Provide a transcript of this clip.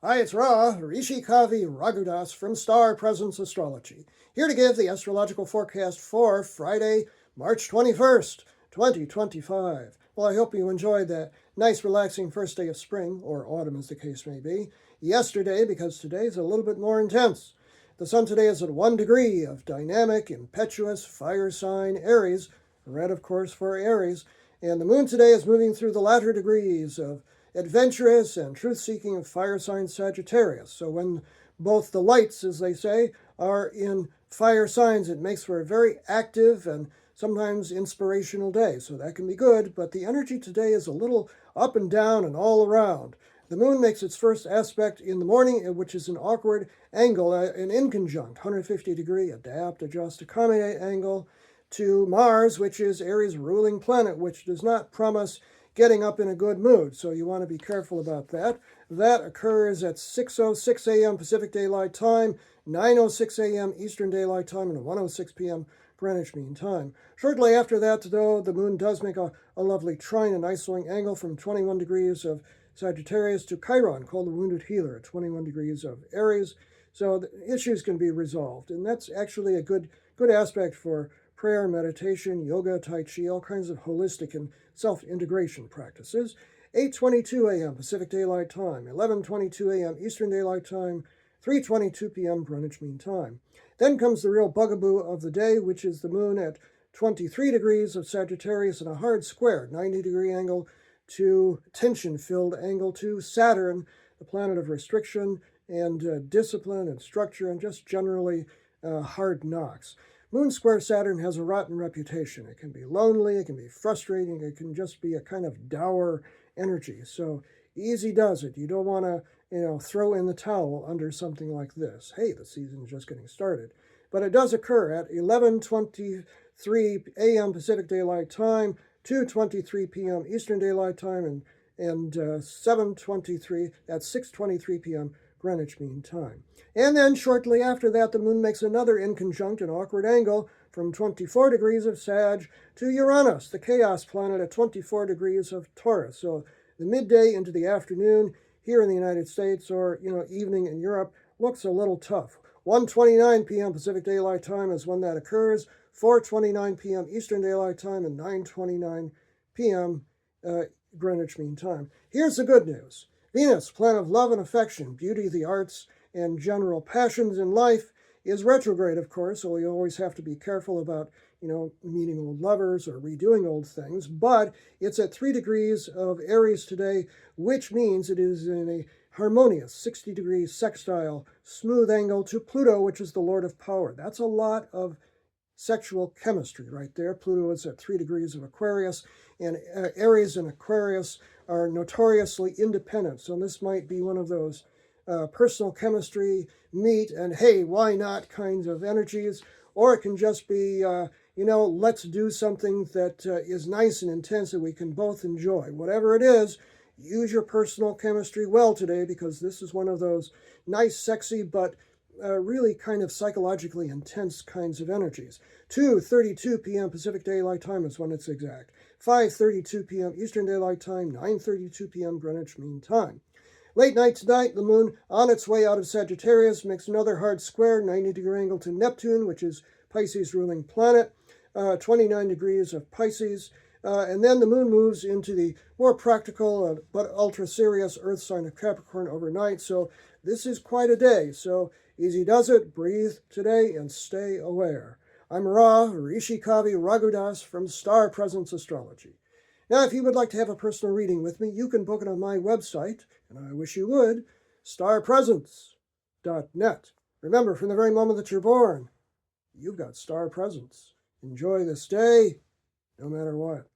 Hi, it's Ra, Rishi Kavi Raghudas from Star Presence Astrology, here to give the astrological forecast for Friday, March 21st, 2025. Well, I hope you enjoyed that nice, relaxing first day of spring, or autumn as the case may be, yesterday, because today is a little bit more intense. The sun today is at 1 degree of dynamic, impetuous, fire sign Aries, red, of course, for Aries, and the moon today is moving through the latter degrees of adventurous and truth-seeking of fire sign Sagittarius. So when both the lights, as they say, are in fire signs, it makes for a very active and sometimes inspirational day. So that can be good, but the energy today is a little up and down and all around. The moon makes its first aspect in the morning, which is an awkward angle, an inconjunct, 150 degree, adapt, adjust, accommodate angle, to Mars, which is Aries' ruling planet, which does not promise getting up in a good mood, so you want to be careful about that. That occurs at 6:06 a.m. Pacific Daylight Time, 9:06 a.m. Eastern Daylight Time, and 1:06 p.m. Greenwich Mean Time. Shortly after that, though, the moon does make a lovely trine, an isolating angle from 21 degrees of Sagittarius to Chiron, called the Wounded Healer, at 21 degrees of Aries. So the issues can be resolved, and that's actually a good aspect for prayer, meditation, yoga, tai chi, all kinds of holistic and self-integration practices. 8:22 a.m. Pacific Daylight Time, 11:22 a.m. Eastern Daylight Time, 3:22 p.m. Greenwich Mean Time. Then comes the real bugaboo of the day, which is the moon at 23 degrees of Sagittarius and a hard square, 90-degree angle to tension-filled angle to Saturn, the planet of restriction and discipline and structure and just generally hard knocks. Moon square Saturn has a rotten reputation. It can be lonely, it can be frustrating, it can just be a kind of dour energy. So easy does it. You don't want to, throw in the towel under something like this. Hey, the season is just getting started. But it does occur at 11:23 a.m. Pacific Daylight Time, 2:23 p.m. Eastern Daylight Time, and 7:23 at 6:23 p.m. Greenwich Mean Time. And then shortly after that, the moon makes another inconjunct, an awkward angle, from 24 degrees of Sag to Uranus, the chaos planet, at 24 degrees of Taurus. So the midday into the afternoon here in the United States, or evening in Europe, looks a little tough. 1:29 p.m. Pacific Daylight Time is when that occurs, 4:29 p.m. Eastern Daylight Time, and 9:29 p.m. Greenwich Mean Time. Here's the good news. Venus, planet of love and affection, beauty, the arts, and general passions in life, is retrograde, of course, so you always have to be careful about, meeting old lovers or redoing old things, but it's at 3 degrees of Aries today, which means it is in a harmonious 60-degree sextile, smooth angle to Pluto, which is the Lord of Power. That's a lot of sexual chemistry right there. Pluto is at 3 degrees of Aquarius, and Aries and Aquarius are notoriously independent. So this might be one of those personal chemistry, meet, and hey, why not kinds of energies. Or it can just be, let's do something that is nice and intense that we can both enjoy. Whatever it is, use your personal chemistry well today, because this is one of those nice, sexy, but really kind of psychologically intense kinds of energies. 2:32 p.m. Pacific Daylight Time is when it's exact. 5:32 p.m. Eastern Daylight Time, 9:32 p.m. Greenwich Mean Time. Late night tonight, the moon, on its way out of Sagittarius, makes another hard square, 90-degree angle to Neptune, which is Pisces' ruling planet, 29 degrees of Pisces. And then the moon moves into the more practical but ultra-serious Earth sign of Capricorn overnight. So this is quite a day. So easy does it. Breathe today and stay aware. I'm Ra, Rishi Kavi Raghudas from Star Presence Astrology. Now, if you would like to have a personal reading with me, you can book it on my website, and I wish you would, starpresence.net. Remember, from the very moment that you're born, you've got star presence. Enjoy this day, no matter what.